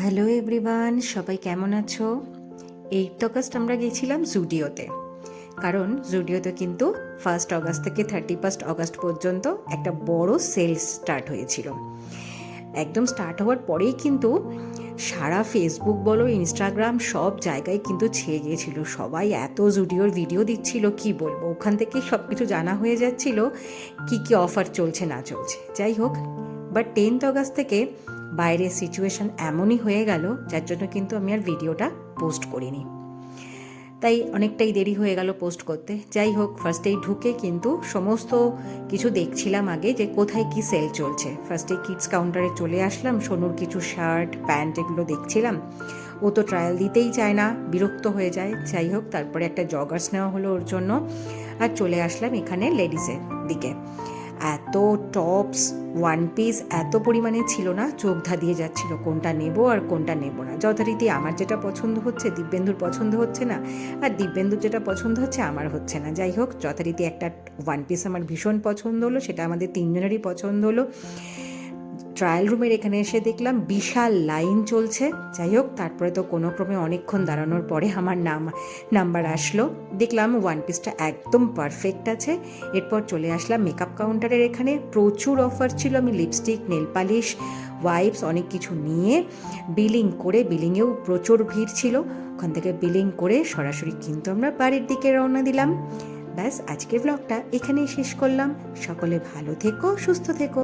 Hello everyone, সবাই কেমন আছো? 8 অগস্ট আমরা গিয়েছিলাম জুডিওতে। কারণ জুডিওতে কিন্তু 1 অগস্ট থেকে 31 অগস্ট পর্যন্ত একটা বড় সেল স্টার্ট হয়েছিল। একদম স্টার্ট হওয়ার পরেই কিন্তু সারা ফেসবুক বলো, ইনস্টাগ্রাম সব জায়গায় কিন্তু ছেয়ে গিয়েছিল। সবাই এত জুডিওর ভিডিও দিচ্ছিল, কি বলবো, ওখান থেকেই সব কিছু জানা হয়ে যাচ্ছিল কি কি অফার চলছে না চলছে। যাই হোক, বাট 10 অগস্ট থেকে বাইরের সিচুয়েশন এমনই হয়ে গেল, যার জন্য কিন্তু আমি আর ভিডিওটা পোস্ট করিনি। তাই অনেকটাই দেরি হয়ে গেল পোস্ট করতে। যাই হোক, ফার্স্টেই ঢুকে কিন্তু সমস্ত কিছু দেখছিলাম আগে যে কোথায় কি সেল চলছে। ফার্স্টে কিডস কাউন্টারে চলে আসলাম, সোনুর কিছু শার্ট প্যান্ট এগুলো দেখছিলাম। ও তো ট্রায়াল দিতেই চায় না, বিরক্ত হয়ে যায়। যাই হোক, তারপরে একটা জগার্স নেওয়া হলো ওর জন্য, আর চলে আসলাম এখানে লেডিসের দিকে। এত টপস, ওয়ান পিস এত পরিমাণে ছিল না, চোখ ধাঁধিয়ে যাচ্ছিল কোনটা নেব আর কোনটা নেব না। যথারীতি আমার যেটা পছন্দ হচ্ছে দিব্যেন্দুর পছন্দ হচ্ছে না, আর দিব্যেন্দুর যেটা পছন্দ হচ্ছে আমার হচ্ছে না। যাই হোক, যথারীতি একটা ওয়ান পিস আমার ভীষণ পছন্দ হলো, সেটা আমাদের তিনজনেরই পছন্দ হলো। ট্রায়াল রুমের এখানে এসে দেখলাম বিশাল লাইন চলছে। যাই হোক, তারপরে তো কোনো ক্রমে অনেকক্ষণ দাঁড়ানোর পরে আমার নাম্বার আসলো। দেখলাম ওয়ান পিসটা একদম পারফেক্ট আছে। এরপর চলে আসলাম মেকআপ কাউন্টারের এখানে। প্রচুর অফার ছিল। আমি লিপস্টিক, নেল পালিশ, ওয়াইপস অনেক কিছু নিয়ে বিলিং করে, বিলিংয়েও প্রচুর ভিড় ছিল। ওখান থেকে বিলিং করে সরাসরি কিন্তু আমরা বাড়ির দিকে রওনা দিলাম। ব্যাস, আজকের ব্লগটা এখানেই শেষ করলাম। সকলে ভালো থেকো, সুস্থ থেকো।